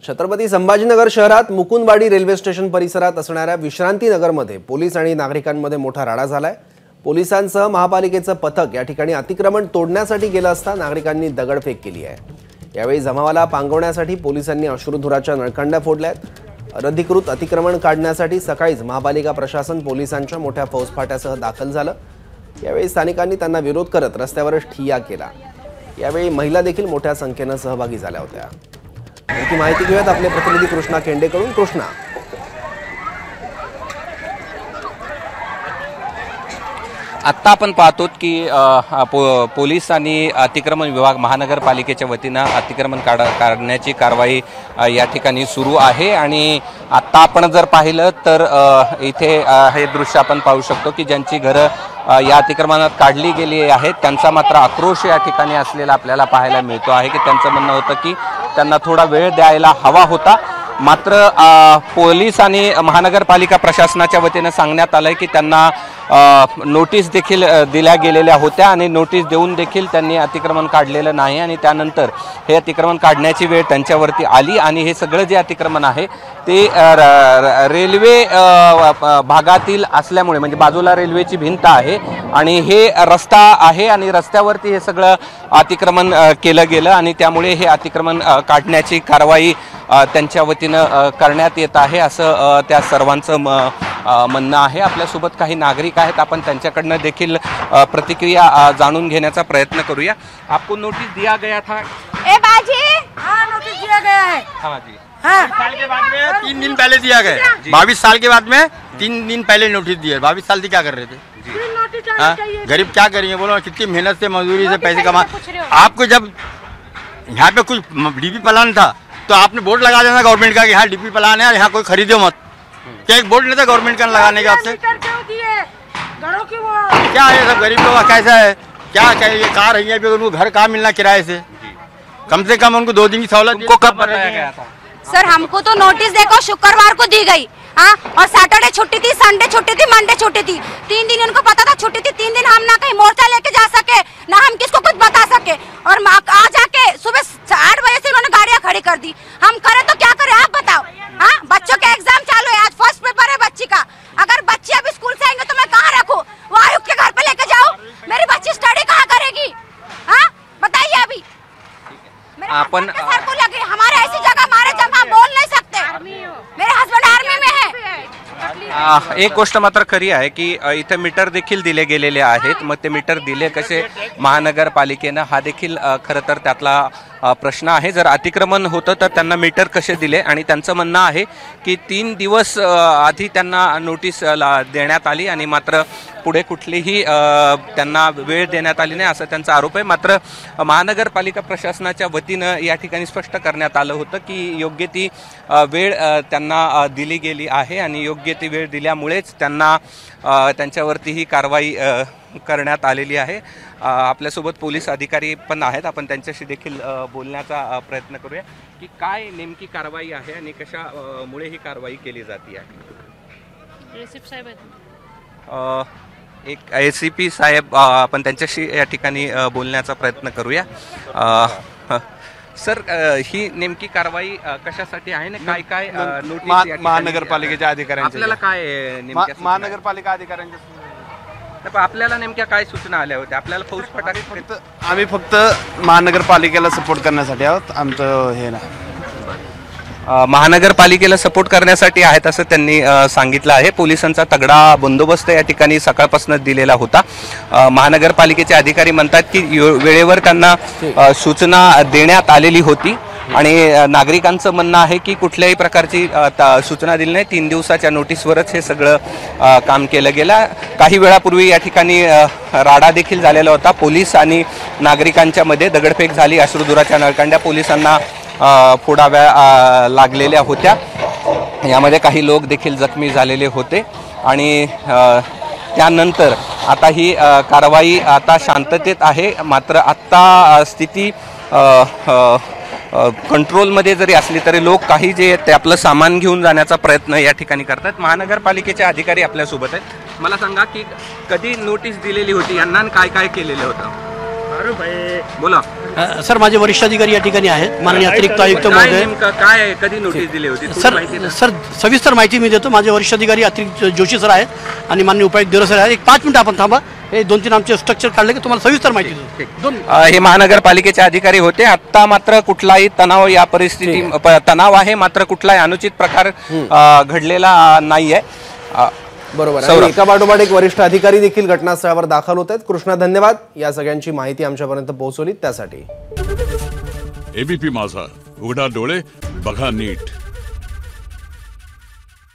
छत्रपती संभाजीनगर शहरात Mukundwadi railway station परिसरात असणाऱ्या विश्रांती नगरमध्ये पोलीस आणि नागरिकांमध्ये मोठा राडा झालाय। पोलिसांसह महापालिकेचं पथक या ठिकाणी अतिक्रमण तोडण्यासाठी गेलं असता नागरिकांनी दगडफेक केली आहे। यावेळी जमावाला पांगवण्यासाठी पोलिसांनी अश्रुधुराच्या नळकांड्या फोडल्यात। अनधिकृत अतिक्रमण काढण्यासाठी सकाळीच महापालिका प्रशासन पोलिसांच्या मोठ्या फौजफाट्यासह दाखल झालं। यावेळी स्थानिकांनी त्यांना विरोध करत रस्त्यावरच ठिय्या केला। यावेळी महिला देखील मोठ्या संख्येने सहभागी झाल्या होत्या। याची माहिती घेऊयात आपले प्रतिनिधी कृष्णा केंडेकडून। कृष्णा, आत्ता आपण पाहतो की पोलीस आणि अतिक्रमण विभाग महानगरपालिकेच्या वतीनं अतिक्रमण काढण्याची कारवाई या ठिकाणी सुरू आहे। आणि आत्ता आपण जर पाहिलं तर इथे हे दृश्य आपण पाहू शकतो की ज्यांची घरं या अतिक्रमणात काढली गेली आहेत त्यांचा मात्र आक्रोश या ठिकाणी असलेला आपल्याला पाहायला मिळतो आहे की त्यांचं म्हणणं होतं की त्यांना थोडा वेळ द्यायला हवा होता। मात्र पोलीस आणि महानगरपालिका प्रशासनाच्या वतीनं सांगण्यात आलंय की त्यांना नोटीस देखील दिल्या गेलेल्या होत्या आणि नोटीस देऊन देखील त्यांनी अतिक्रमण काढलेलं नाही आणि त्यानंतर हे अतिक्रमण काढण्याची वेळ त्यांच्यावरती आली। आणि हे सगळं जे अतिक्रमण आहे ते रेल्वे भागातील असल्यामुळे, म्हणजे बाजूला रेल्वेची भिंत आहे आणि हे रस्ता आहे आणि रस्त्यावरती हे सगळं अतिक्रमण केलं गेलं आणि त्यामुळे हे अतिक्रमण काढण्याची कारवाई त्यांच्या वतीनं करण्यात येत आहे असं त्या सर्वांचं म्हणणं आहे। आपल्यासोबत काही नागरिक आहेत, आपण त्यांच्याकडनं देखील प्रतिक्रिया जाणून घेण्याचा प्रयत्न करूया। आपको नोटिस दिया गया था? ए बाजी, हाँ नोटिस दिया गया है। हाँ जी, हाँ। साल के बाद में 3 दिन पहले दिया गया। 22 साल के बाद में 3 दिन पहले नोटिस दिया। 22 साल से क्या कर रहे थे? गरीब क्या करेंगे बोलो, कितनी मेहनत से मजदूरी से पैसे कमा। आपको जब यहाँ पे कुछ डीपी प्लान था तो आपने बोर्ड लगा देना गवर्नमेंट का कि यहाँ डीपी प्लान है और यहाँ कोई खरीदो मत। क्या एक बोर्ड नहीं था गवर्नमेंट का लगाने का आपसे? क्या है सब गरीब लोग कैसा है, क्या चाहिए? कार है पे उनको घर कहाँ मिलना किराए से? कम से कम उनको 2 दिन की सहूलत। उनको कब बताया गया था? सर हमको तो नोटिस देखो शुक्रवार को दी गई, हाँ, और सैटरडे छुट्टी थी, संडे छुट्टी थी, मंडे छुट्टी थी। 3 दिन उनको पता था छुट्टी थी। 3 दिन हम ना कहीं मोर्चा लेके जा सके, ना हम किसको कुछ बता सके। और आ जाके सुबह 8 बजे से उन्होंने गाड़ियां खड़ी कर दी। हम करें तो क्या करें आप बताओ? हाँ, बच्चों के एग्जाम चालू है, आज फर्स्ट पेपर है बच्ची का। अगर बच्ची अभी स्कूल से आएंगे तो मैं कहाँ रखूँ? वो आयुक्त के घर पे लेके जाऊँ? मेरी बच्ची स्टडी कहाँ करेगी? हाँ बताइए। अभी अपन सर को लगे हमारे ऐसी जगह हमारे जमा बोल नहीं सकते। मेरे हस्बैंड आर्मी में है। एक गोष्ट मात्र खरी आहे की इथे मीटर देखील दिले गेलेले आहेत। मग ते मीटर दिले कसे महानगरपालिकेनं, हा देखील खरं तर त्यातला प्रश्न आहे। जर अतिक्रमण होतं तर त्यांना मीटर कसे दिले? आणि त्यांचं म्हणणं आहे की 3 दिवस आधी त्यांना नोटीस देण्यात आली आणि मात्र पुढे कुठलीही त्यांना वेळ देण्यात आली नाही असं त्यांचा आरोप आहे। मात्र महानगरपालिका प्रशासनाच्या वतीनं या ठिकाणी स्पष्ट करण्यात आलं होतं की योग्य ती वेळ त्यांना दिली गेली आहे आणि योग्य ती वेळ दिल्यामुळेच त्यांना त्यांच्यावरती ही कारवाई करण्यात आलेली आहे। आपल्यासोबत पोलीस अधिकारी पण आहेत, आपण त्यांच्याशी देखील बोलण्याचा प्रयत्न करूया की काय नेमकी कारवाई आहे आणि कशामुळे ही कारवाई केली जाते आहे। एसीपी साहेब एक एसीपी साहेब, आपण त्यांच्याशी या ठिकाणी बोलण्याचा प्रयत्न करूया। सर, ही नेमकी कारवाई कशासाठी आहे ना? काय काय नोटीस महानगरपालिकेच्या अधिकाऱ्यांच्या आपल्याला काय महानगरपालिका अधिकाऱ्यांच्या आपल्याला नेमक्या काय सूचना आल्या होत्या? आपल्याला फौजफाटा आम्ही फक्त महानगरपालिकेला सपोर्ट करण्यासाठी आहोत। आमचं हे ना महानगरपालिकेला सपोर्ट करण्यासाठी आहेत असं त्यांनी सांगितलं आहे। पोलिसांचा तगडा बंदोबस्त या ठिकाणी सकाळपासूनच दिलेला होता। महानगरपालिकेचे अधिकारी म्हणतात की वेळेवर त्यांना सूचना देण्यात आलेली होती आणि नागरिकांचं म्हणणं आहे की कुठल्याही प्रकारची सूचना दिली नाही। 3 दिवसाच्या नोटीसवरच हे सगळं काम केलं गेलं। काही वेळापूर्वी या ठिकाणी राडा देखील झालेला होता। पोलीस आणि नागरिकांच्या मध्ये दगडफेक झाली, अश्रुधुराच्या नळकांड्या पोलिसांना फोडाव्या लागलेल्या होत्या। यामध्ये काही लोक देखील जखमी झालेले होते आणि त्यानंतर आता ही कारवाई आता शांततेत आहे। मात्र आत्ता स्थिती कंट्रोलमध्ये जरी असली तरी लोक काही जे ते आपलं सामान घेऊन जाण्याचा प्रयत्न या ठिकाणी करतात। महानगरपालिकेचे अधिकारी आपल्यासोबत आहेत। मला सांगा की कधी नोटीस दिलेली होती यांना, काय काय केलेलं होतं? अरे भाई बोला। सर माझे वरिष्ठ अधिकारी या ठिकाणी आहेत, माननीय अतिरिक्त आयुक्त काय महोदय. नेमकं काय कधी नोटीस दिली होती थोडी माहिती द्या. सर सविस्तर माहिती मी देतो. माझे वरिष्ठ अधिकारी अतिरिक्त जोशी सर आहेत आणि माननीय उपायुक्त देवरे सर आहेत. एक 5 मिनिटं आपण थांबा. हे 2-3 आमचे स्ट्रक्चर काढले की तुम्हाला सविस्तर माहिती देतो. हे महानगरपालिकेचे अधिकारी होते. आता मात्र कुठलाही तणाव या परिस्थिती तणाव आहे, मात्र कुठलाही अनुचित प्रकार घडलेला नाहीये. बरोबर आहे. सौरभ. एका पाठोपाठ एक वरिष्ठ अधिकारी देखील घटनास्थळावर दाखल होत आहेत. कृष्णा, धन्यवाद या सगळ्यांची माहिती आमच्यापर्यंत पोहोचवली त्यासाठी. एबीपी माझा, उघडा डोळे बघा नीट.